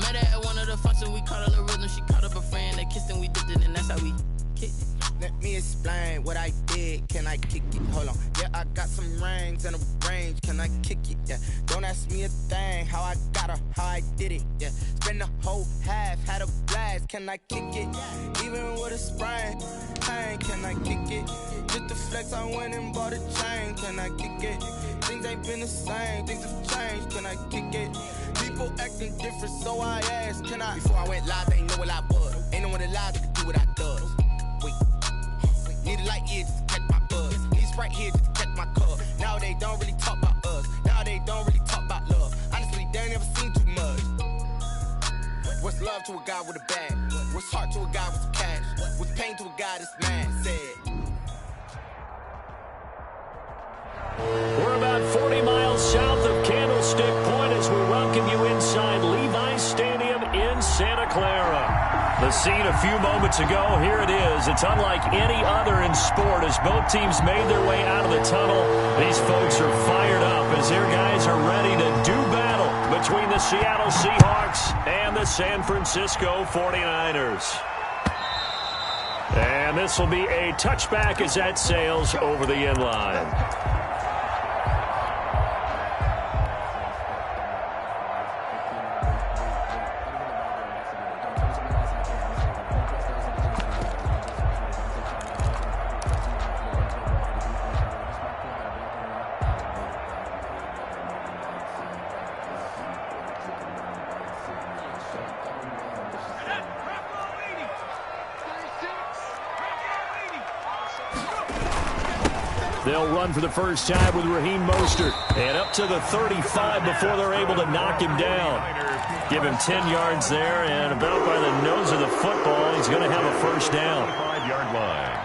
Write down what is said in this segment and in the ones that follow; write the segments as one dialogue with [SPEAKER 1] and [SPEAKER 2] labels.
[SPEAKER 1] Met her at one of the functions, we caught a little rhythm. She caught up a friend, they kissed and we dipped it, and that's how we kicked it.
[SPEAKER 2] Let me explain what I did. Can I kick it? Hold on. Yeah, I got some rings and a range. Can I kick it? Yeah. Don't ask me a thing. How I got her, how I did it. Yeah. Spend the whole half, had a blast. Can I kick it? Even with a sprain. Pain, can I kick it? Just the flex, I went and bought a chain. Can I kick it? Things ain't been the same. Things have changed. Can I kick it? People acting different, so I asked. Can I? Before I went live, they ain't know what I was. Ain't no one alive that could do what I does. Wait. Need a light here just to catch my buzz. Need Sprite here just to catch my cup. Now they don't really talk about us. Now they don't really talk about love. Honestly, they ain't never seen too much. What's love to a guy with a bag? What's heart to a guy with some cash? What's pain to a guy that's mad? Said.
[SPEAKER 3] We're about 40 miles south of Candlestick Point as we welcome you inside Levi's Stadium in Santa Clara. The scene a few moments ago, here it is. It's unlike any other in sport as both teams made their way out of the tunnel. These folks are fired up as their guys are ready to do battle between the Seattle Seahawks and the San Francisco 49ers. And this will be a touchback as that sails over the end line. They'll run for the first time with Raheem Mostert. And up to the 35 before they're able to knock him down. Give him 10 yards there, and about by the nose of the football, he's going to have a first down.
[SPEAKER 4] 5-yard line.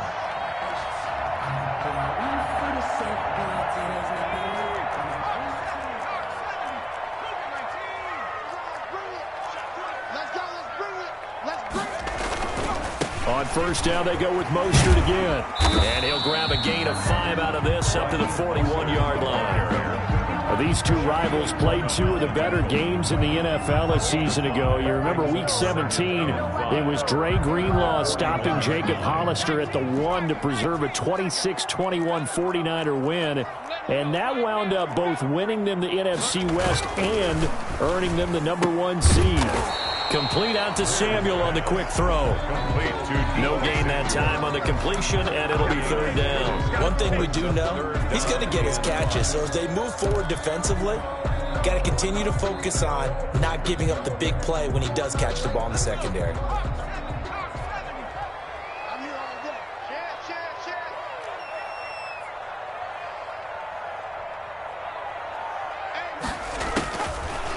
[SPEAKER 3] On first down, they go with Mostert again. And he'll grab a gain of 5 out of this up to the 41-yard line. These two rivals played two of the better games in the NFL a season ago. You remember Week 17, it was Dre Greenlaw stopping Jacob Hollister at the 1 to preserve a 26-21 49er win. And that wound up both winning them the NFC West and earning them the #1 seed. Complete out to Samuel on the quick throw. No gain that time on the completion, and it'll be third down.
[SPEAKER 5] One thing we do know, he's going to get his catches. So as they move forward defensively, got to continue to focus on not giving up the big play when he does catch the ball in the secondary.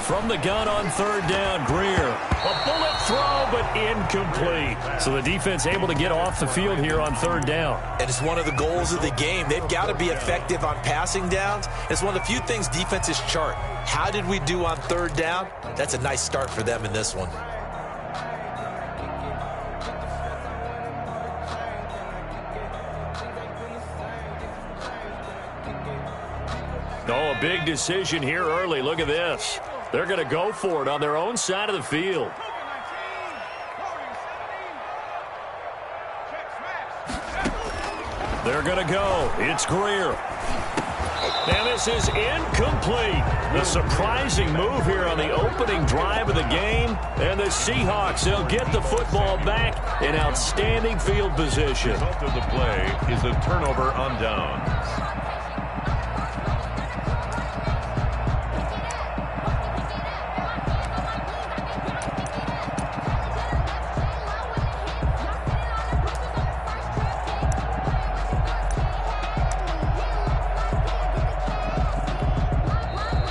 [SPEAKER 3] From the gun on third down, Greer. A bullet throw, but incomplete. So the defense able to get off the field here on third down.
[SPEAKER 5] And it's one of the goals of the game. They've got to be effective on passing downs. It's one of the few things defenses chart. How did we do on third down? That's a nice start for them in this one.
[SPEAKER 3] Oh, a big decision here early. Look at this. They're going to go for it on their own side of the field. They're going to go. It's Greer. And this is incomplete. The surprising move here on the opening drive of the game. And the Seahawks, they'll get the football back in outstanding field position.
[SPEAKER 4] The result of the play is a turnover on downs.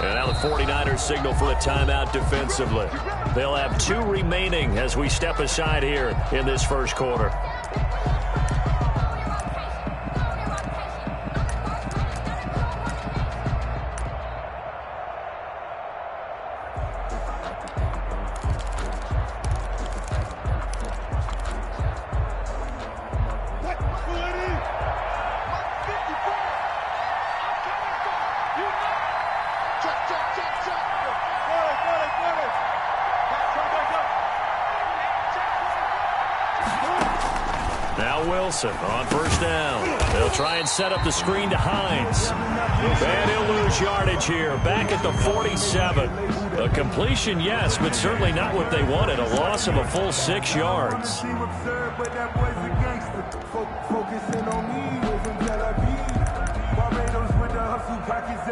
[SPEAKER 3] And now the 49ers signal for a timeout defensively. They'll have 2 remaining as we step aside here in this first quarter. Wilson on first down. They'll try and set up the screen to Hines. And he'll lose yardage here, back at the 47. A completion, yes, but certainly not what they wanted. A loss of a full 6 yards.
[SPEAKER 6] Focusing on me, Barbados with the hustle pockets,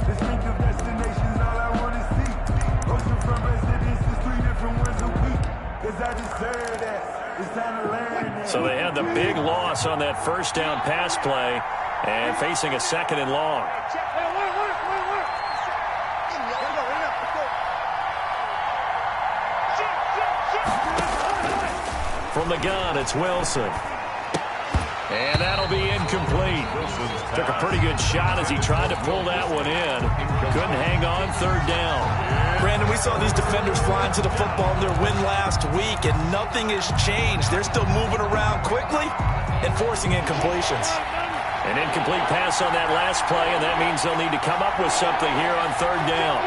[SPEAKER 6] distinctive destinations, all I want to see. Ocean from residences, 3 different ones a week. Cause I deserve that. It's time to learn that.
[SPEAKER 3] So they had the big loss on that first down pass play and facing a 2nd and long. From the gun, it's Wilson. And that'll be incomplete. Took a pretty good shot as he tried to pull that one in. Couldn't hang on 3rd down.
[SPEAKER 5] Brandon, we saw these defenders flying to the football in their win last week, and nothing has changed. They're still moving around quickly and forcing incompletions.
[SPEAKER 3] An incomplete pass on that last play, and that means they'll need to come up with something here on 3rd down.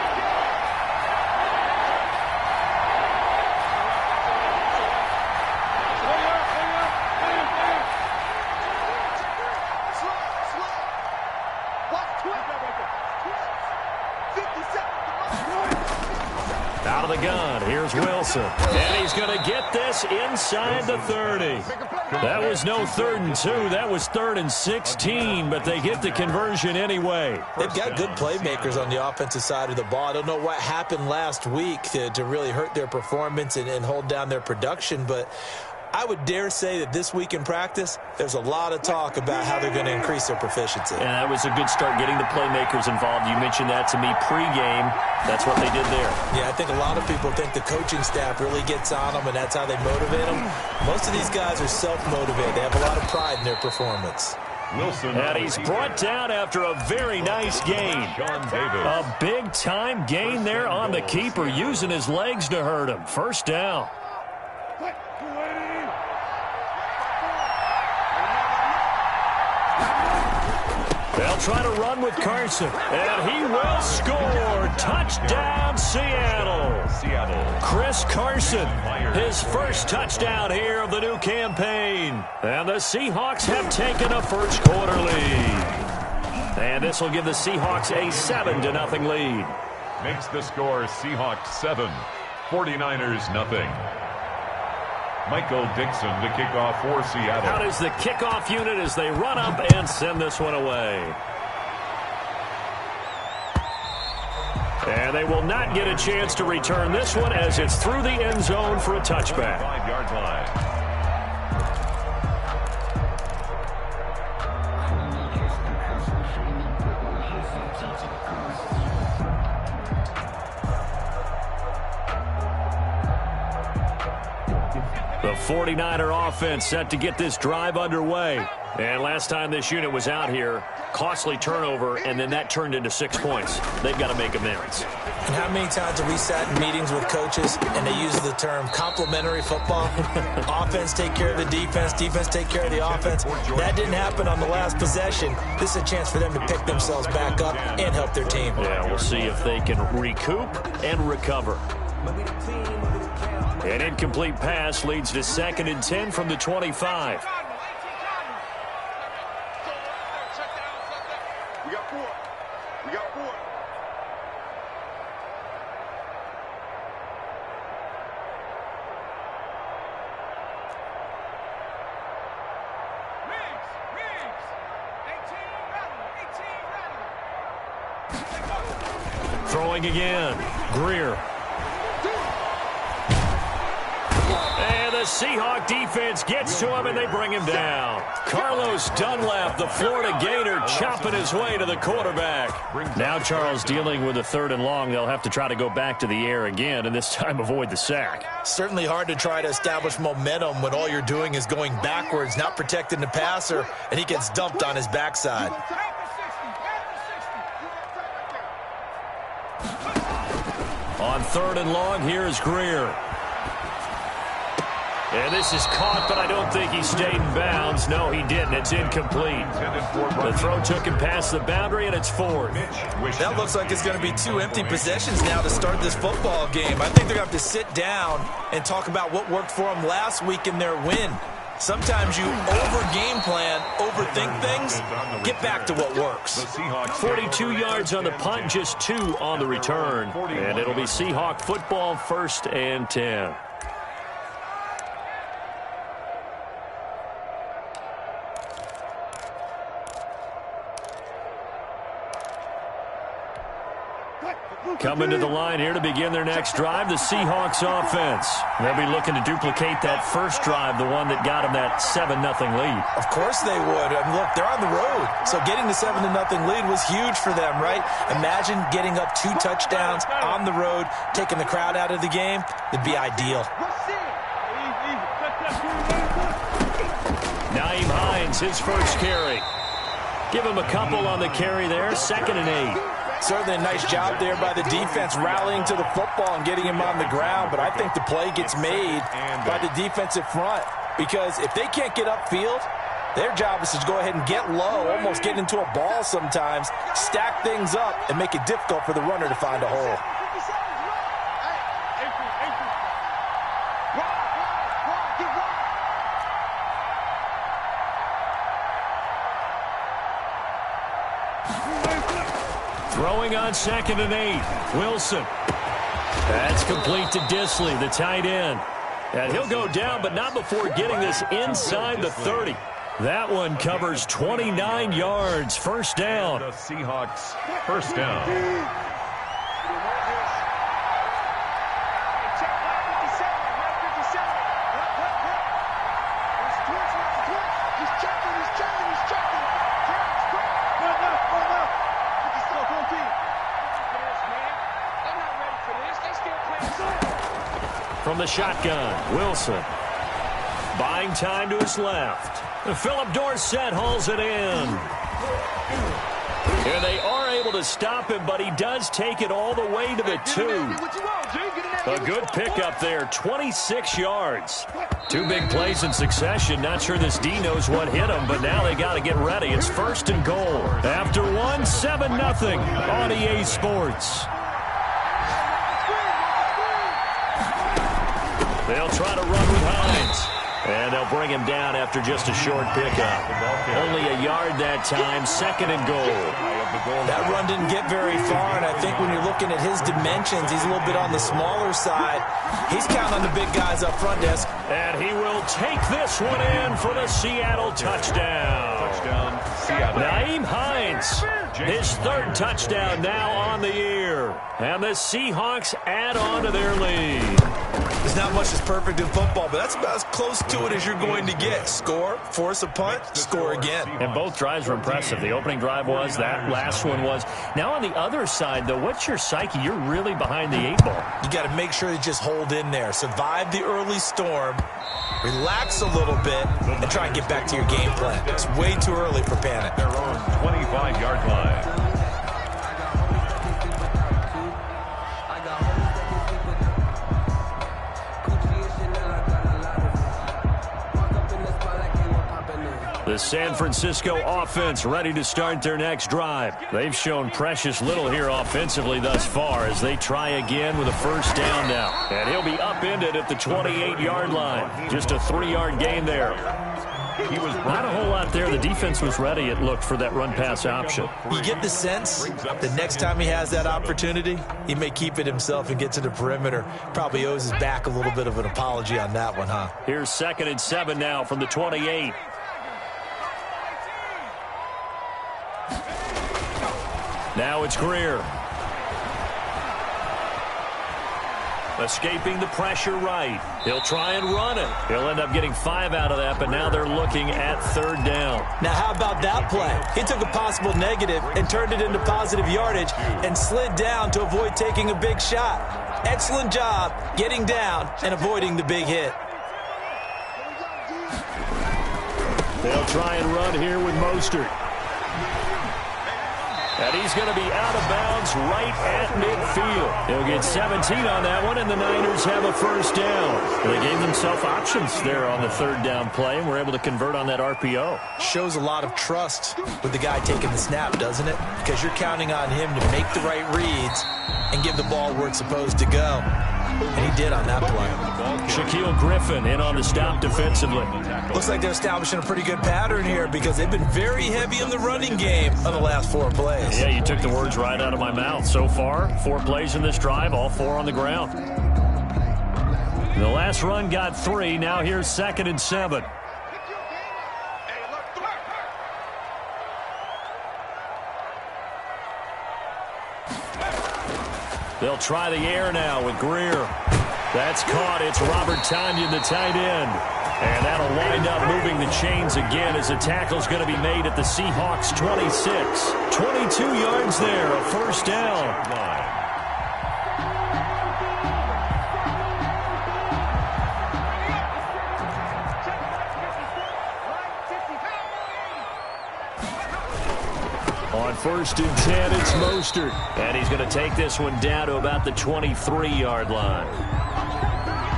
[SPEAKER 3] Out of the gun, here's Wilson. And he's going to get this inside the 30. That was no 3rd and 2. That was 3rd and 16, but they get the conversion anyway.
[SPEAKER 5] They've got good playmakers on the offensive side of the ball. I don't know what happened last week to really hurt their performance and hold down their production, but I would dare say that this week in practice, there's a lot of talk about how they're going to increase their proficiency.
[SPEAKER 3] And that was a good start, getting the playmakers involved. You mentioned that to me pregame. That's what they did there.
[SPEAKER 5] Yeah, I think a lot of people think the coaching staff really gets on them, and that's how they motivate them. Most of these guys are self-motivated. They have a lot of pride in their performance.
[SPEAKER 4] Wilson.
[SPEAKER 3] And he's brought down after a very nice gain. A big-time gain there on the keeper, using his legs to hurt him. First down. They'll try to run with Carson, and he will score. Touchdown, Seattle. Chris Carson, his first touchdown here of the new campaign. And the Seahawks have taken a first-quarter lead. And this will give the Seahawks a 7-0 lead.
[SPEAKER 4] Makes the score Seahawks 7, 49ers nothing. Michael Dixon to kick off for Seattle.
[SPEAKER 3] Out is the kickoff unit as they run up and send this one away. And they will not get a chance to return this one as it's through the end zone for a touchback.
[SPEAKER 4] 5-yard line.
[SPEAKER 3] The 49er offense set to get this drive underway. And last time this unit was out here, costly turnover, and then that turned into 6 points. They've got to make amends.
[SPEAKER 5] And how many times have we sat in meetings with coaches and they use the term complementary football? Offense take care of the defense, defense take care of the offense. That didn't happen on the last possession. This is a chance for them to pick themselves back up and help their team.
[SPEAKER 3] Yeah, we'll see if they can recoup and recover. An incomplete pass leads to 2nd and 10 from the 25.
[SPEAKER 6] We got 4. We got 4.
[SPEAKER 3] Throwing again. Greer. And the Seahawk defense gets to him, and they bring him down. Carlos Dunlap, the Florida Gator, chopping his way to the quarterback. Now Charles dealing with a 3rd and long. They'll have to try to go back to the air again, and this time avoid the sack.
[SPEAKER 5] Certainly hard to try to establish momentum when all you're doing is going backwards, not protecting the passer, and he gets dumped on his backside.
[SPEAKER 3] On 3rd and long, here's Greer. And this is caught, but I don't think he stayed in bounds. No, he didn't. It's incomplete. The throw took him past the boundary, and it's 4th.
[SPEAKER 5] That looks like it's going to be 2 empty possessions now to start this football game. I think they're going to have to sit down and talk about what worked for them last week in their win. Sometimes you over-game plan, overthink things, get back to what works.
[SPEAKER 3] 42 yards on the punt, just 2 on the return. And it'll be Seahawk football, 1st and 10. Coming to the line here to begin their next drive, the Seahawks offense. They'll be looking to duplicate that first drive, the one that got them that 7-0 lead.
[SPEAKER 5] Of course they would. I mean, look, they're on the road. So getting the 7-0 lead was huge for them, right? Imagine getting up 2 touchdowns on the road, taking the crowd out of the game. It'd be ideal.
[SPEAKER 3] Nyheim Hines, his first carry. Give him a couple on the carry there, 2nd and 8.
[SPEAKER 5] Certainly a nice job there by the defense rallying to the football and getting him on the ground, but I think the play gets made by the defensive front because if they can't get upfield, their job is to go ahead and get low, almost get into a ball sometimes, stack things up, and make it difficult for the runner to find a hole.
[SPEAKER 3] Throwing on 2nd and 8. Wilson. That's complete to Disley, the tight end. And he'll go down, but not before getting this inside the 30. That one covers 29 yards. 1st down.
[SPEAKER 4] The Seahawks, 1st down.
[SPEAKER 3] From the shotgun, Wilson. Buying time to his left. Philip Dorsett hauls it in. And they are able to stop him, but he does take it all the way to the 2. A good pickup there, 26 yards. 2 big plays in succession. Not sure this D knows what hit him, but now they got to get ready. It's 1st and goal. After 1, 7-0 on EA Sports. They'll try to run with Hines. And they'll bring him down after just a short pickup. Only a yard that time, 2nd and goal.
[SPEAKER 5] That run didn't get very far, and I think when you're looking at his dimensions, he's a little bit on the smaller side. He's counting on the big guys up front, Des.
[SPEAKER 3] And he will take this one in for the Seattle touchdown.
[SPEAKER 4] Touchdown, Seattle.
[SPEAKER 3] Nyheim Hines, his 3rd touchdown now on the year. And the Seahawks add on to their lead.
[SPEAKER 5] There's not much that's perfect in football, but that's about as close to it as you're going to get. Score, force a punt, score again.
[SPEAKER 3] And both drives were impressive. The opening drive was, that last one was. Now on the other side, though, what's your psyche? You're really behind the 8 ball.
[SPEAKER 5] You got to make sure you just hold in there. Survive the early storm, relax a little bit, and try and get back to your game plan. It's way too early for panic.
[SPEAKER 4] Their own 25-yard line.
[SPEAKER 3] The San Francisco offense ready to start their next drive. They've shown precious little here offensively thus far as they try again with a 1st down now. And he'll be upended at the 28-yard line. Just a 3-yard gain there. Not a whole lot there. The defense was ready, it looked, for that run-pass option.
[SPEAKER 5] You get the sense the next time he has that opportunity, he may keep it himself and get to the perimeter. Probably owes his back a little bit of an apology on that one, huh?
[SPEAKER 3] Here's 2nd and 7 now from the 28. Now it's Greer. Escaping the pressure right. He'll try and run it. He'll end up getting 5 out of that, but now they're looking at 3rd down.
[SPEAKER 5] Now how about that play? He took a possible negative and turned it into positive yardage and slid down to avoid taking a big shot. Excellent job getting down and avoiding the big hit. They'll
[SPEAKER 3] try and run here with Mostert. And he's going to be out of bounds right at midfield. He'll get 17 on that one, and the Niners have a first down. They gave themselves options there on the third down play, and were able to convert on that RPO.
[SPEAKER 5] Shows a lot of trust with the guy taking the snap, doesn't it? Because you're counting on him to make the right reads and give the ball where it's supposed to go. And he did on that play.
[SPEAKER 3] Shaquille Griffin in on the stop defensively.
[SPEAKER 5] Looks like they're establishing a pretty good pattern here because they've been very heavy in the running game on the last 4 plays.
[SPEAKER 3] Yeah, you took the words right out of my mouth. So far, 4 plays in this drive, all 4 on the ground. The last run got 3. Now here's 2nd and 7. They'll try the air now with Greer. That's caught. It's Robert Tonyan, the tight end. And that'll wind up moving the chains again as the tackle's going to be made at the Seahawks 26. 22 yards there, a first down. On 1st and 10, it's Mostert. And he's going to take this one down to about the 23-yard line.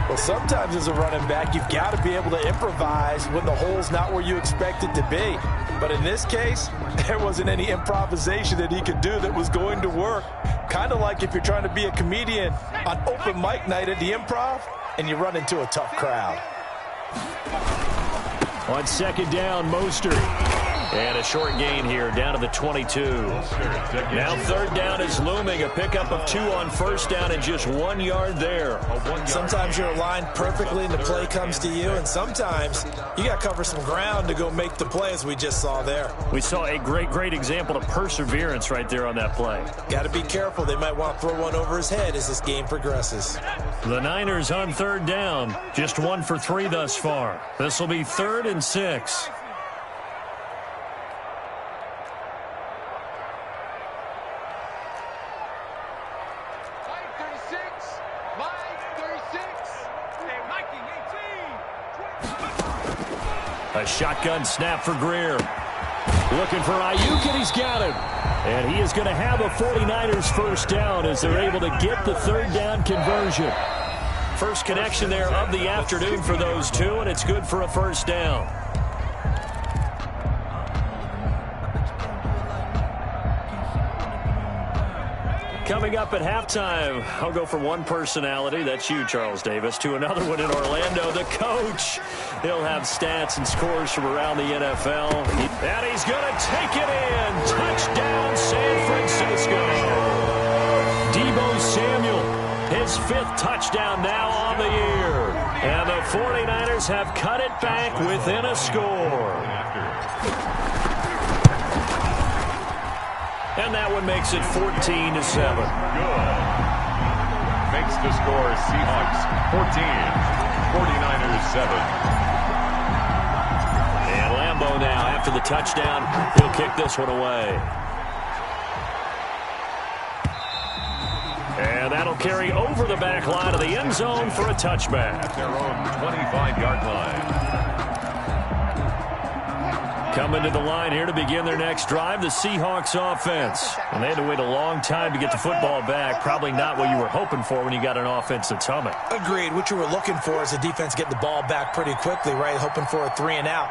[SPEAKER 5] Well, sometimes as a running back, you've got to be able to improvise when the hole's not where you expect it to be. But in this case, there wasn't any improvisation that he could do that was going to work. Kind of like if you're trying to be a comedian on open mic night at the Improv and you run into a tough crowd.
[SPEAKER 3] On 2nd down, Mostert. And a short gain here, down to the 22. Now 3rd down is looming. A pickup of 2 on 1st down and just 1 yard there.
[SPEAKER 5] Sometimes you're aligned perfectly and the play comes to you, and sometimes you got to cover some ground to go make the play, as we just saw there.
[SPEAKER 3] We saw a great example of perseverance right there on that play.
[SPEAKER 5] Got to be careful. They might want to throw one over his head as this game progresses.
[SPEAKER 3] The Niners on 3rd down. Just 1 for 3 thus far. This will be 3rd and 6. A shotgun snap for Greer. Looking for Ayuk, and he's got him. And he is going to have a 49ers first down as they're able to get the 3rd down conversion. First connection there of the afternoon for those two, and it's good for a first down. Coming up at halftime, I'll go from one personality, that's you, Charles Davis, to another one in Orlando, the coach. He'll have stats and scores from around the NFL. And he's going to take it in. Touchdown, San Francisco. Deebo Samuel, his 5th touchdown now on the year. And the 49ers have cut it back within a score. And that one makes it 14-7.
[SPEAKER 4] Good. Makes the score Seahawks 14, 49ers 7.
[SPEAKER 3] And Lambeau now, after the touchdown, he'll kick this one away. And that'll carry over the back line of the end zone for a touchback.
[SPEAKER 4] At their own 25-yard line.
[SPEAKER 3] Coming to the line here to begin their next drive, the Seahawks offense. And they had to wait a long time to get the football back. Probably not what you were hoping for when you got an offense that's humming.
[SPEAKER 5] Agreed. What you were looking for is the defense getting the ball back pretty quickly, right? Hoping for a 3 and out.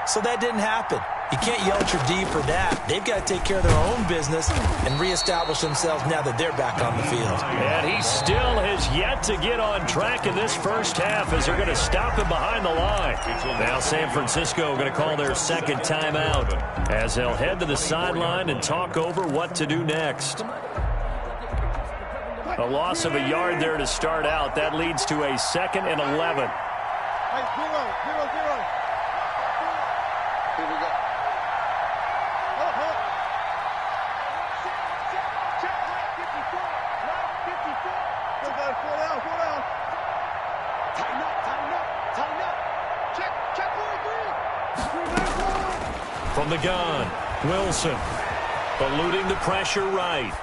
[SPEAKER 5] So that didn't happen. You can't yell at your D for that. They've got to take care of their own business and reestablish themselves now that they're back on the field.
[SPEAKER 3] And he still has yet to get on track in this first half as they're going to stop him behind the line. Now San Francisco going to call their 2nd timeout as they'll head to the sideline and talk over what to do next. A loss of a yard there to start out. That leads to a 2nd and 11. From the gun, Wilson eluding the pressure right.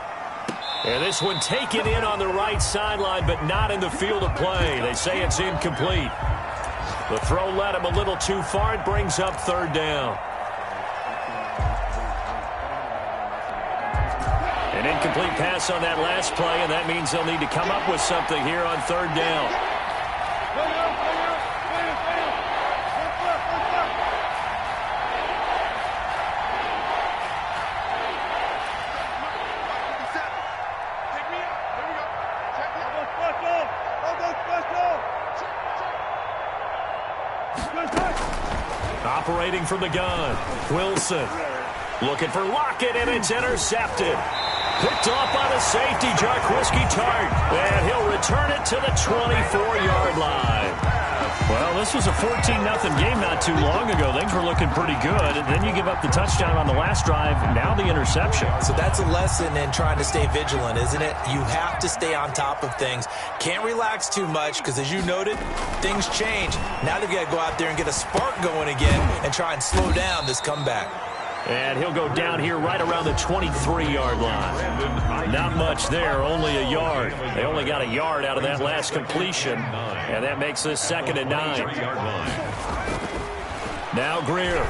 [SPEAKER 3] And this one taken in on the right sideline, but not in the field of play. They say it's incomplete. The throw led him a little too far. It brings up 3rd down. An incomplete pass on that last play, and that means they'll need to come up with something here on third down. Operating from the gun, Wilson. Looking for Lockett, and it's intercepted. Picked off by the safety, Jarquiski Tart. And he'll return it to the 24-yard line. Well, this was a 14-0 game not too long ago. Things were looking pretty good. And then you give up the touchdown on the last drive. Now the interception.
[SPEAKER 5] So that's a lesson in trying to stay vigilant, isn't it? You have to stay on top of things. Can't relax too much because, as you noted, things change. Now they've got to go out there and get a spark going again and try and slow down this comeback.
[SPEAKER 3] And he'll go down here right around the 23-yard line. Not much there, only a yard. They only got a yard out of that last completion, and that makes this 2nd and 9. Now Greer.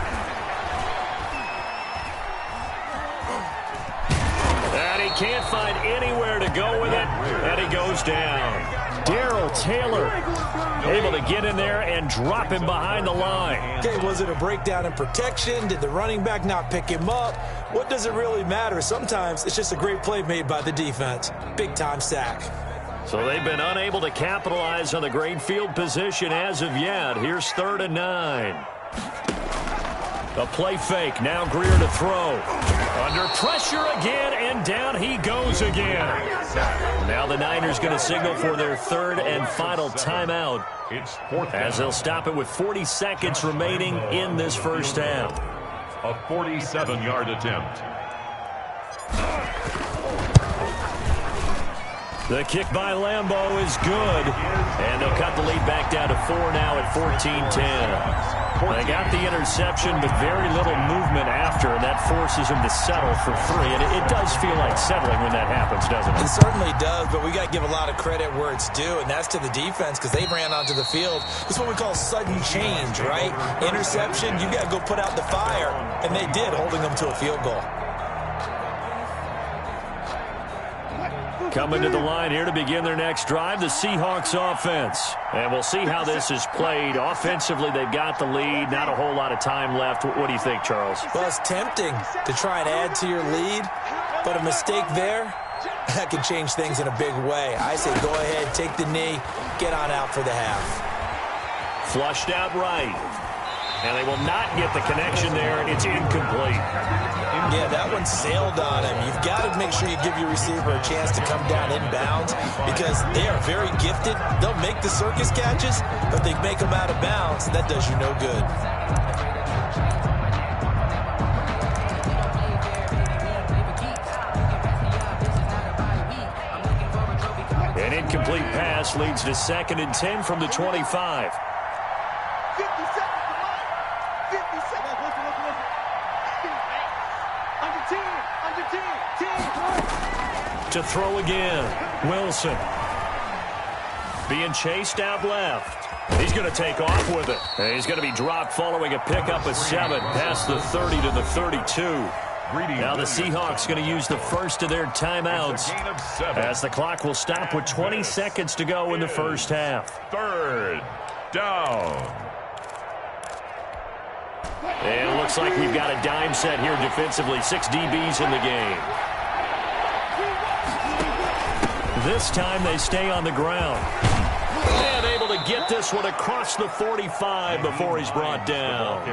[SPEAKER 3] And he can't find anywhere to go with it, and he goes down. Darrell Taylor able to get in there and drop him behind the line.
[SPEAKER 5] Okay, was it a breakdown in protection? Did the running back not pick him up? What does it really matter? Sometimes it's just a great play made by the defense. Big-time sack.
[SPEAKER 3] So they've been unable to capitalize on the great field position as of yet. Here's 3rd and 9. A play fake. Now Greer to throw. Under pressure again, and down he goes again. Now the Niners going to signal for their 3rd and final timeout as they'll stop it with 40 seconds remaining in this first half.
[SPEAKER 4] A 47-yard attempt.
[SPEAKER 3] The kick by Lambeau is good, and they'll cut the lead back down to 4 now at 14-10. They got the interception, but very little movement after, and that forces them to settle for 3. And it does feel like settling when that happens, doesn't it?
[SPEAKER 5] It certainly does, but we got to give a lot of credit where it's due, and that's to the defense because they ran onto the field. This is what we call sudden change, right? Interception, you got to go put out the fire, and they did, holding them to a field goal.
[SPEAKER 3] Coming to the line here to begin their next drive, the Seahawks offense. And we'll see how this is played. Offensively, they've got the lead. Not a whole lot of time left. What do you think, Charles?
[SPEAKER 5] Well, it's tempting to try and add to your lead, but a mistake there, that can change things in a big way. I say go ahead, take the knee, get on out for the half.
[SPEAKER 3] Flushed out right. And they will not get the connection there. It's incomplete.
[SPEAKER 5] Yeah, that one sailed on him. You've got to make sure you give your receiver a chance to come down inbounds because they are very gifted. They'll make the circus catches, but they make them out of bounds. That does you no good.
[SPEAKER 3] An incomplete pass leads to 2nd and 10 from the 25. To throw again, Wilson. Being chased out left. He's going to take off with it. And he's going to be dropped following a pickup of 7 past the 30 to the 32. Now the Seahawks going to use the first of their timeouts as the clock will stop with 20 seconds to go in the first half.
[SPEAKER 4] 3rd down.
[SPEAKER 3] And it looks like we've got a dime set here defensively. 6 DBs in the game. This time they stay on the ground. And able to get this one across the 45 before he's brought down.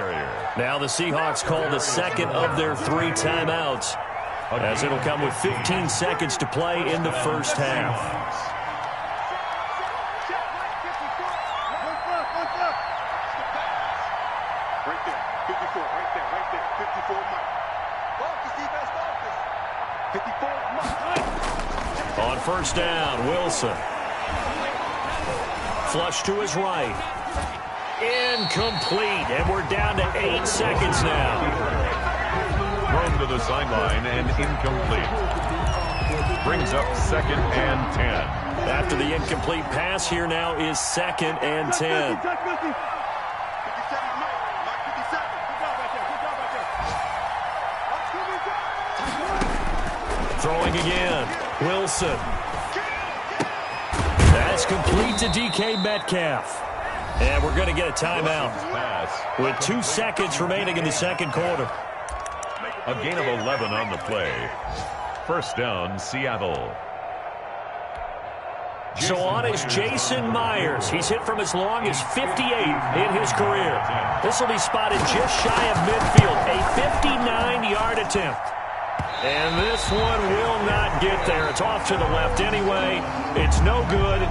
[SPEAKER 3] Now the Seahawks call the 2nd of their 3 timeouts as it'll come with 15 seconds to play in the first half.
[SPEAKER 6] Right there, 54, right there, 54 Mike. Focus, defense, focus. 54 Mike.
[SPEAKER 3] On first down, Wilson. Flush to his right. Incomplete, and we're down to 8 seconds now.
[SPEAKER 4] Thrown to the sideline and incomplete. Brings up 2nd and 10.
[SPEAKER 3] After the incomplete pass, here now is 2nd and 10. Throwing again. Wilson. That's complete to DK Metcalf. And we're going to get a timeout with 2 seconds remaining in the second quarter.
[SPEAKER 4] A gain of 11 on the play. First down, Seattle.
[SPEAKER 3] So on is Jason Myers. He's hit from as long as 58 in his career. This will be spotted just shy of midfield. A 59-yard attempt. And this one will not get there. It's off to the left anyway. It's no good.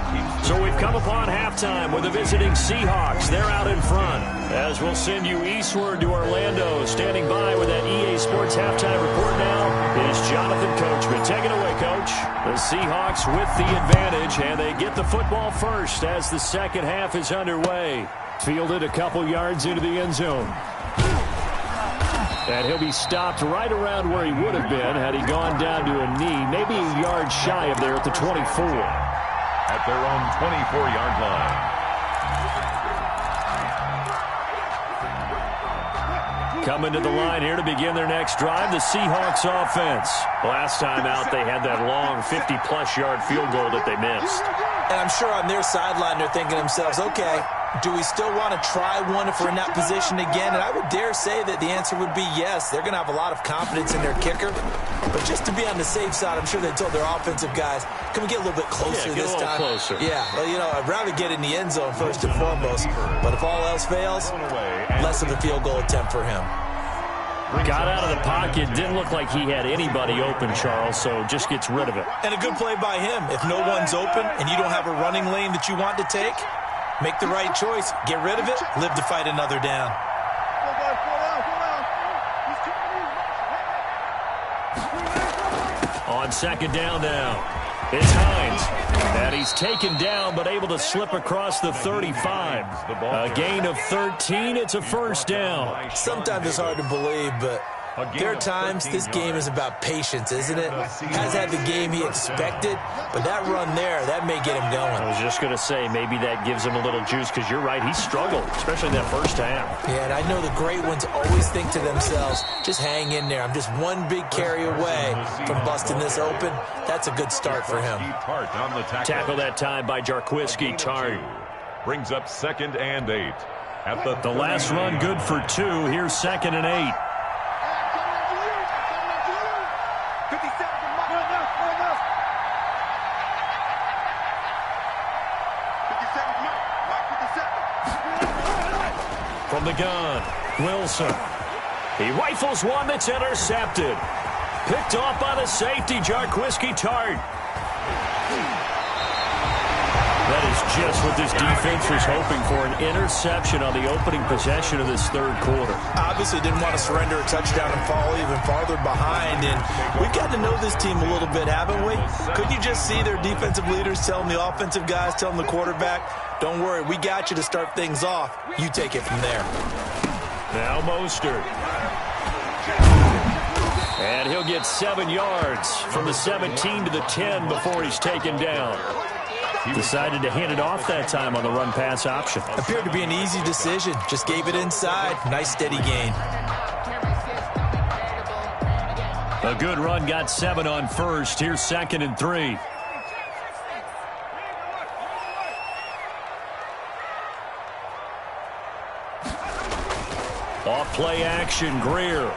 [SPEAKER 3] So we've come upon halftime with the visiting Seahawks. They're out in front. As we'll send you eastward to Orlando. Standing by with that EA Sports halftime report now is Jonathan Coachman. Take it away, Coach. The Seahawks with the advantage, and they get the football first as the second half is underway. Fielded a couple yards into the end zone. And he'll be stopped right around where he would have been had he gone down to a knee, maybe a yard shy of there at the 24.
[SPEAKER 4] At their own 24-yard line.
[SPEAKER 3] Coming to the line here to begin their next drive, the Seahawks offense. Last time out, they had that long 50-plus yard field goal that they missed.
[SPEAKER 5] And I'm sure on their sideline they're thinking to themselves, okay, do we still want to try one if we're in that position again? And I would dare say that the answer would be yes. They're going to have a lot of confidence in their kicker. But just to be on the safe side, I'm sure they told their offensive guys, can we get a little bit closer this time?
[SPEAKER 3] Closer.
[SPEAKER 5] Yeah, well, you know, I'd rather get in the end zone first and foremost. But if all else fails, less of a field goal attempt for him.
[SPEAKER 3] Got out of the pocket. Didn't look like he had anybody open, Charles, so just gets rid of it.
[SPEAKER 5] And a good play by him. If no one's open and you don't have a running lane that you want to take, make the right choice. Get rid of it. Live to fight another down.
[SPEAKER 3] On second down now, it's Hines. And he's taken down but able to slip across the 35. A gain of 13. It's a first down.
[SPEAKER 5] Sometimes it's hard to believe, but there are times this game is about patience, isn't it? Has had the game he expected, but that run there, that may get him going.
[SPEAKER 3] I was just going to say, maybe that gives him a little juice, because you're right, he struggled, especially in that first half.
[SPEAKER 5] Yeah, and I know the great ones always think to themselves, just hang in there. I'm just one big carry away from busting this open. That's a good start for him.
[SPEAKER 3] Tackle that time by Jarquiski Tart.
[SPEAKER 4] Brings up 2nd and 8. At
[SPEAKER 3] the last run good for 2. Here's 2nd and 8. From the gun, Wilson. He rifles one that's intercepted. Picked off by the safety, Jarquiski Tart. That is just what this defense was hoping for, an interception on the opening possession of this third quarter.
[SPEAKER 5] Obviously didn't want to surrender a touchdown and fall even farther behind, and we've got to know this team a little bit, haven't we? Couldn't you just see their defensive leaders telling the offensive guys, telling the quarterback, don't worry, we got you to start things off. You take it from there.
[SPEAKER 3] Now Mostert. And he'll get 7 yards from the 17 to the 10 before he's taken down. Decided to hand it off that time on the run-pass option.
[SPEAKER 5] Appeared to be an easy decision. Just gave it inside. Nice, steady gain.
[SPEAKER 3] A good run, got 7 on first. Here's 2nd and 3. Off play action, Greer.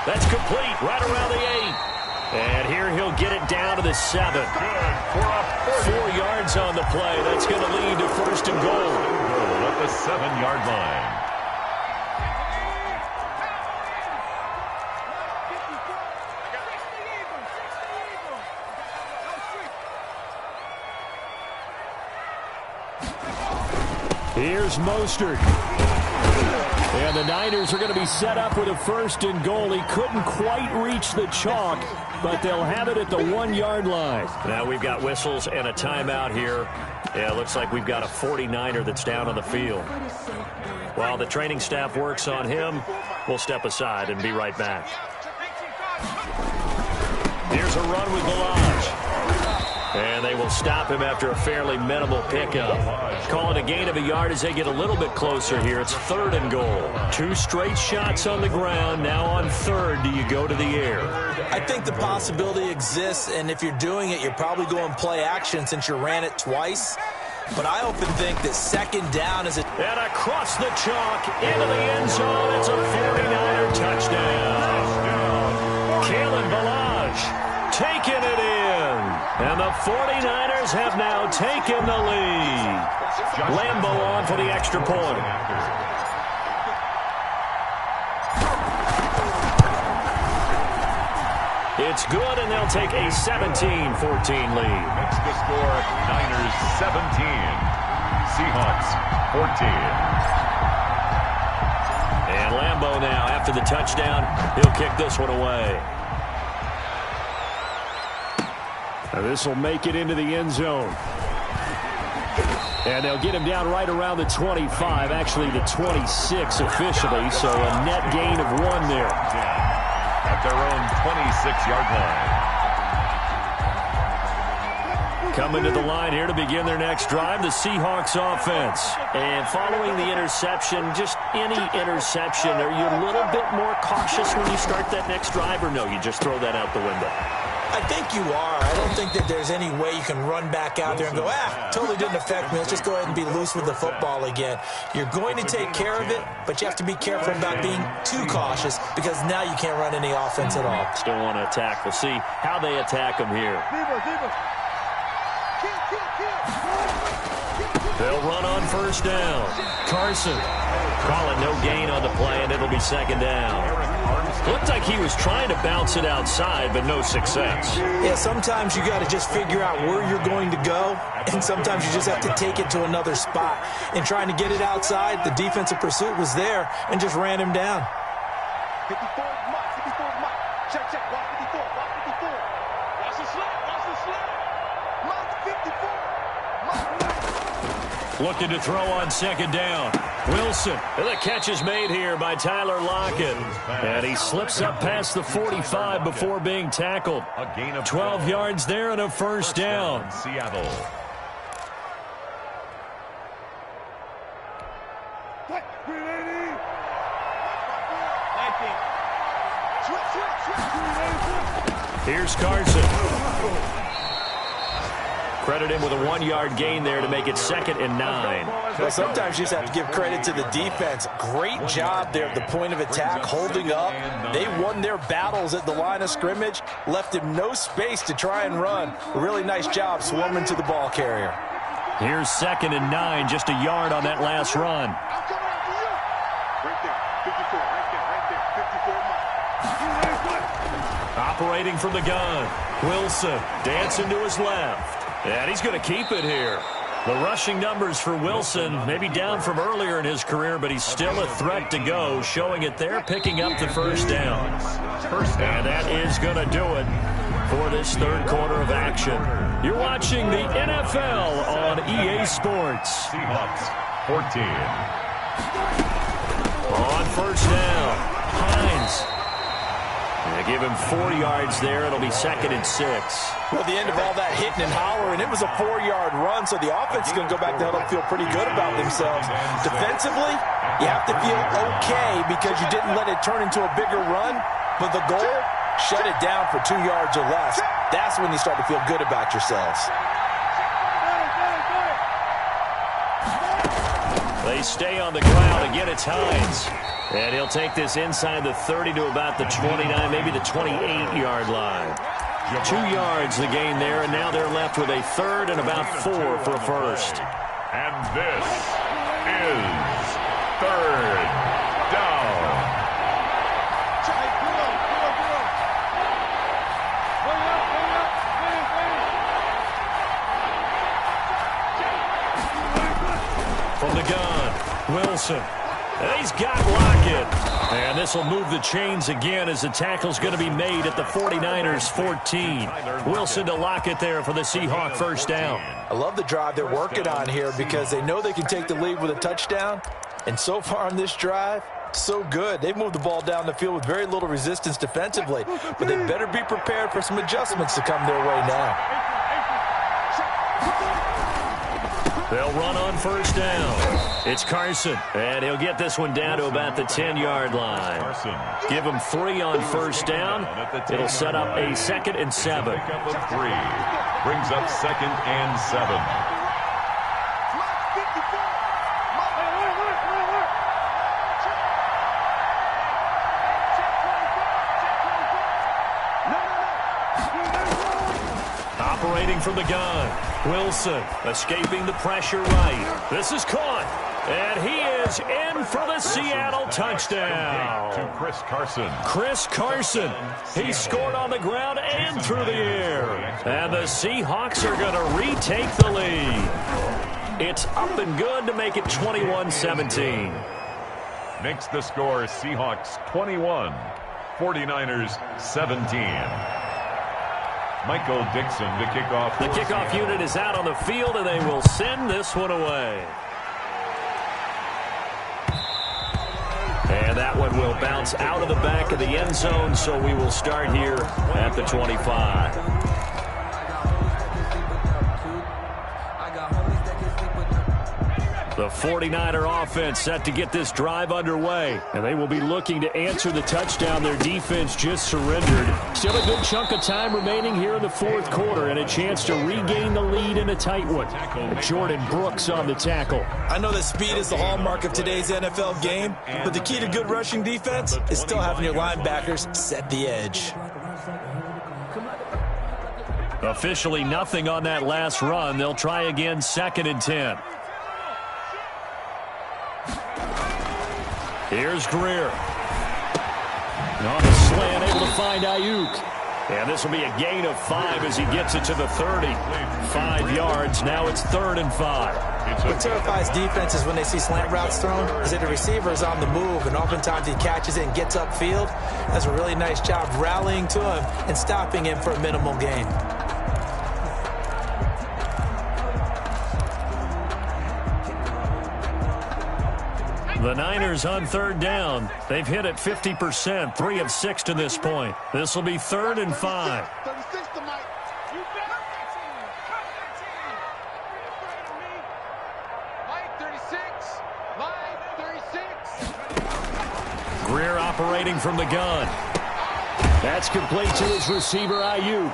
[SPEAKER 3] That's complete, right around the 8. And here he'll get it down to the 7. 4 yards on the play. That's going to lead to 1st and goal.
[SPEAKER 4] At the 7-yard line.
[SPEAKER 3] Here's Mostert. And the Niners are going to be set up with a 1st and goal. He couldn't quite reach the chalk, but they'll have it at the 1-yard line. Now we've got whistles and a timeout here. Yeah, it looks like we've got a 49er that's down on the field. While the training staff works on him, we'll step aside and be right back. Here's a run with Balaj. And they will stop him after a fairly minimal pickup. Call it a gain of a yard as they get a little bit closer here. It's 3rd and goal. 2 straight shots on the ground. Now on 3rd, do you go to the air?
[SPEAKER 5] I think the possibility exists, and if you're doing it, you're probably going play action since you ran it twice. But I often think that 2nd down is a...
[SPEAKER 3] And across the chalk, into the end zone. It's a 49er touchdown. Kalen Ballage taking it in. And the 49ers have now taken the lead. Lambeau on for the extra point. It's good, and they'll take a 17-14 lead.
[SPEAKER 4] Makes the score Niners 17, Seahawks 14.
[SPEAKER 3] And Lambeau now, after the touchdown, he'll kick this one away. Now this will make it into the end zone. And they'll get him down right around the 25, actually the 26 officially, so a net gain of 1 there.
[SPEAKER 4] At their own 26-yard line.
[SPEAKER 3] Coming to the line here to begin their next drive, the Seahawks offense. And following the interception, just any interception, are you a little bit more cautious when you start that next drive, or no, you just throw that out the window?
[SPEAKER 5] I think you are. I don't think that there's any way you can run back out there and go, totally didn't affect me. Let's just go ahead and be loose with the football again. You're going to take care of it, but you have to be careful about being too cautious because now you can't run any offense at all.
[SPEAKER 3] Still want to attack. We'll see how they attack them here. They'll run on 1st down. Carson. Call it no gain on the play, and it'll be 2nd down. Looked like he was trying to bounce it outside, but no success.
[SPEAKER 5] Yeah, sometimes you got to just figure out where you're going to go, and sometimes you just have to take it to another spot. And trying to get it outside, the defensive pursuit was there and just ran him down.
[SPEAKER 6] 54, Mike, 54, Mike. Check, watch 54, watch 54. Watch the slap, Mike 54,
[SPEAKER 3] Looking to throw on 2nd down. Wilson. And the catch is made here by Tyler Lockett. And he slips up past the 45 before being tackled. 12 yards there and a 1st down.
[SPEAKER 4] Seattle.
[SPEAKER 3] Here's Carson. Credit him with a 1-yard gain there to make it 2nd and 9.
[SPEAKER 5] Well, sometimes you just have to give credit to the defense. Great job there at the point of attack, holding up. They won their battles at the line of scrimmage, left him no space to try and run. A really nice job swarming to the ball carrier.
[SPEAKER 3] Here's 2nd and 9, just a yard on that last run. Operating from the gun. Wilson dancing to his left. And he's going to keep it here. The rushing numbers for Wilson, maybe down from earlier in his career, but he's still a threat to go, showing it there, picking up the 1st down. And that is going to do it for this 3rd quarter of action. You're watching the NFL on EA Sports.
[SPEAKER 4] Seahawks 14.
[SPEAKER 3] On 1st down, Hines. They give him 4 yards there. It'll be 2nd and 6.
[SPEAKER 5] Well, at the end of all that hitting and hollering, it was a 4-yard run, so the offense is going to go back to huddle and feel pretty good about themselves. Defensively, you have to feel okay because you didn't let it turn into a bigger run, but the goal, shut it down for 2 yards or less. That's when you start to feel good about yourselves.
[SPEAKER 3] They stay on the ground. Again, it's Hines. And he'll take this inside the 30 to about the 29, maybe the 28-yard line. 2 yards the gain there, and now they're left with a 3rd and about 4 for a 1st.
[SPEAKER 4] And this is 3rd down.
[SPEAKER 3] From the gun, Wilson. And he's got Lockett. And this will move the chains again as the tackle's going to be made at the 49ers 14. Wilson to Lockett there for the Seahawk 1st down.
[SPEAKER 5] I love the drive they're working on here because they know they can take the lead with a touchdown. And so far on this drive, so good. They've moved the ball down the field with very little resistance defensively. But they better be prepared for some adjustments to come their way now.
[SPEAKER 3] They'll run on first down. It's Carson, and he'll get this one down to about the 10-yard line. Give him 3 on first down. It'll set up a 2nd and 7.
[SPEAKER 4] Pickup of 3. Brings up 2nd and 7.
[SPEAKER 3] Operating from the gun. Wilson escaping the pressure right. This is caught. And he is in for the Seattle touchdown.
[SPEAKER 4] To Chris Carson.
[SPEAKER 3] Chris Carson. He scored on the ground and through the air. And the Seahawks are going to retake the lead. It's up and good to make it 21-17.
[SPEAKER 4] Makes the score Seahawks 21, 49ers 17. Michael Dixon to kick off.
[SPEAKER 3] The kickoff unit is out on the field, and they will send this one away. And that one will bounce out of the back of the end zone, so we will start here at the 25. The 49er offense set to get this drive underway, and they will be looking to answer the touchdown their defense just surrendered. Still a good chunk of time remaining here in the 4th quarter, and a chance to regain the lead in a tight one. Jordan Brooks on the tackle.
[SPEAKER 5] I know that speed is the hallmark of today's NFL game, but the key to good rushing defense is still having your linebackers set the edge.
[SPEAKER 3] Officially nothing on that last run. They'll try again 2nd and 10. Here's Greer. On the slant, able to find Ayuk. And this will be a gain of 5 as he gets it to the 30. 5 yards. Now it's 3rd and 5.
[SPEAKER 5] What terrifies defenses when they see slant routes thrown is that the receiver is on the move, and oftentimes he catches it and gets upfield. Does a really nice job rallying to him and stopping him for a minimal gain.
[SPEAKER 3] The Niners on 3rd down. They've hit it 50%, 3 of 6 to this point. This will be 3rd and 5. Greer operating from the gun. That's complete to his receiver, Ayuk.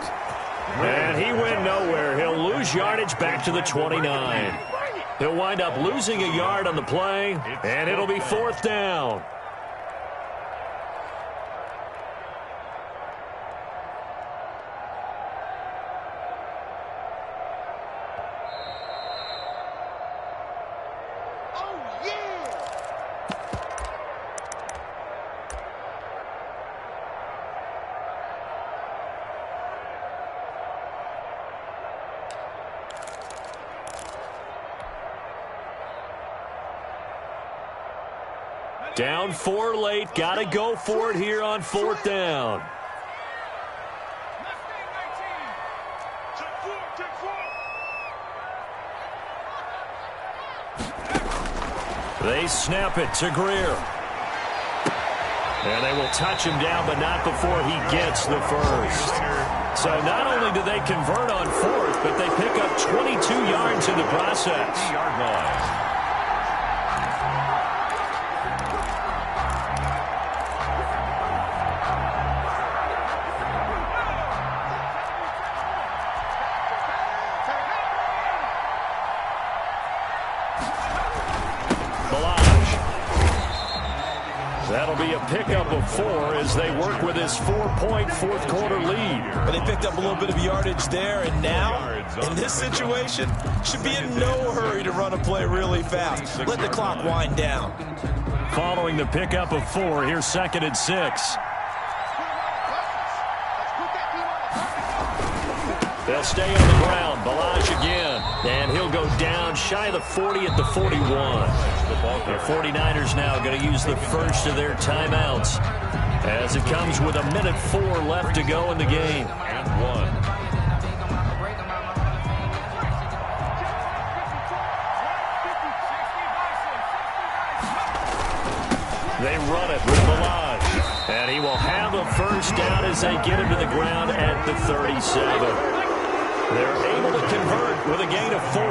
[SPEAKER 3] And he went nowhere. He'll lose yardage back to the 29. He'll wind up losing a yard on the play, and it'll be 4th down. Down 4 late. Got to go for it here on 4th down. They snap it to Greer. And they will touch him down, but not before he gets the first. So not only do they convert on 4th, but they pick up 22 yards in the process.
[SPEAKER 4] 3-yard line.
[SPEAKER 3] That'll be a pickup of 4 as they work with his 4-point 4th quarter lead.
[SPEAKER 5] But they picked up a little bit of yardage there, and now, in this situation, should be in no hurry to run a play really fast. Let the clock wind down.
[SPEAKER 3] Following the pickup of 4, here's 2nd and 6. They'll stay on the ground. Balaj again. And he'll go down shy of the 40 at the 41. The 49ers now going to use the first of their timeouts as it comes with 1:04 left to go in the game.
[SPEAKER 4] And 1.
[SPEAKER 3] They run it with Balaj. And he will have a first down as they get him to the ground at the 37. They're able to convert with a gain of 4.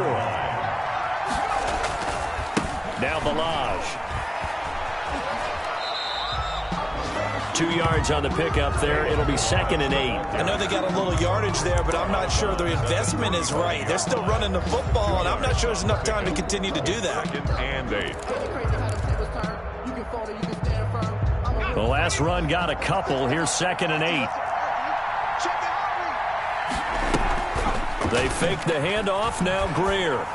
[SPEAKER 3] Now Balaj. 2 yards on the pickup there. It'll be 2nd and 8.
[SPEAKER 5] I know they got a little yardage there, but I'm not sure their investment is right. They're still running the football, and I'm not sure there's enough time to continue to do that.
[SPEAKER 4] 2nd and 8.
[SPEAKER 3] The last run got a couple. Here's 2nd and 8. They fake the handoff. Now Greer.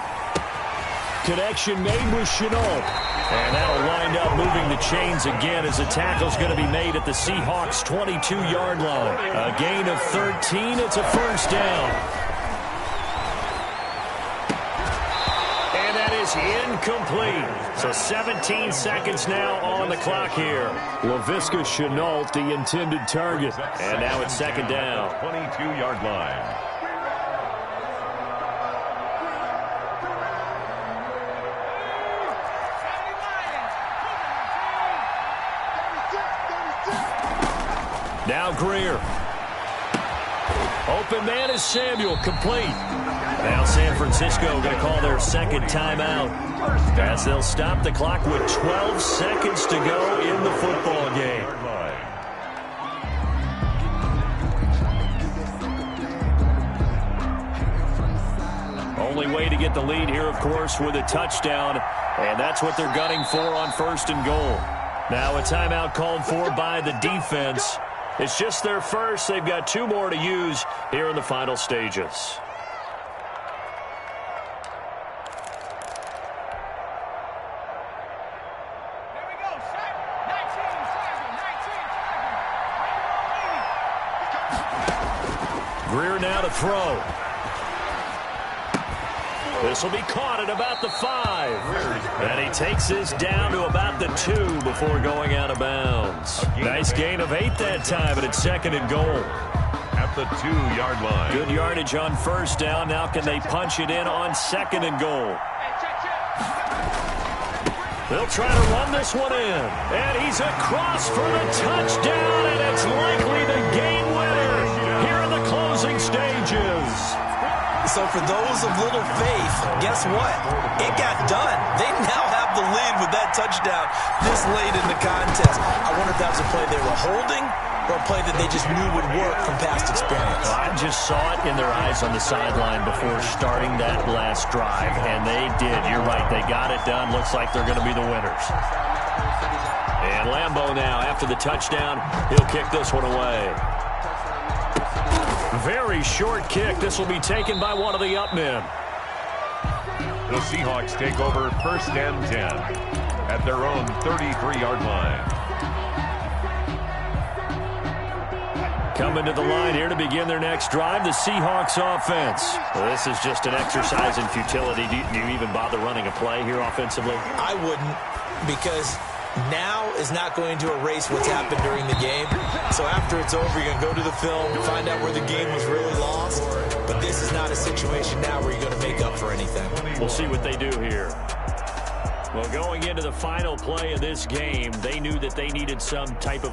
[SPEAKER 3] Connection made with Chenault. And that'll wind up moving the chains again as a tackle's going to be made at the Seahawks' 22-yard line. A gain of 13. It's a first down. And that is incomplete. So 17 seconds now on the clock here. LaVisca Chenault, the intended target. And now it's 2nd down.
[SPEAKER 4] 22-yard line.
[SPEAKER 3] Now Greer. Open man is Samuel, complete. Now San Francisco going to call their 2nd timeout as they'll stop the clock with 12 seconds to go in the football game. Only way to get the lead here, of course, with a touchdown, and that's what they're gunning for on 1st and goal. Now a timeout called for by the defense. It's just their first. They've got 2 more to use here in the final stages. Greer now to throw. This will be caught at about the 5. And he takes this down to about the 2 before going out of bounds. Nice gain of 8 that time, but it's 2nd and goal.
[SPEAKER 4] At the 2-yard line.
[SPEAKER 3] Good yardage on 1st down. Now can they punch it in on 2nd and goal? They'll try to run this one in. And he's across for the touchdown, and it's likely the game winner here in the closing stages.
[SPEAKER 5] So for those of little faith, guess what? It got done. They now have the lead with that touchdown this late in the contest. I wonder if that was a play they were holding or a play that they just knew would work from past experience.
[SPEAKER 3] Well, I just saw it in their eyes on the sideline before starting that last drive, and they did. You're right. They got it done. Looks like they're going to be the winners. And Lambeau now, after the touchdown, he'll kick this one away. Very short kick. This will be taken by one of the up men.
[SPEAKER 4] The Seahawks take over 1st and 10 at their own 33-yard line.
[SPEAKER 3] Coming to the line here to begin their next drive, the Seahawks offense. Well, this is just an exercise in futility. Do you even bother running a play here offensively?
[SPEAKER 5] I wouldn't, because now is not going to erase what's happened during the game. So after it's over, you're going to go to the film, find out where the game was really lost. But this is not a situation now where you're going to make up for anything.
[SPEAKER 3] We'll see what they do here. Well, going into the final play of this game, they knew that they needed some type of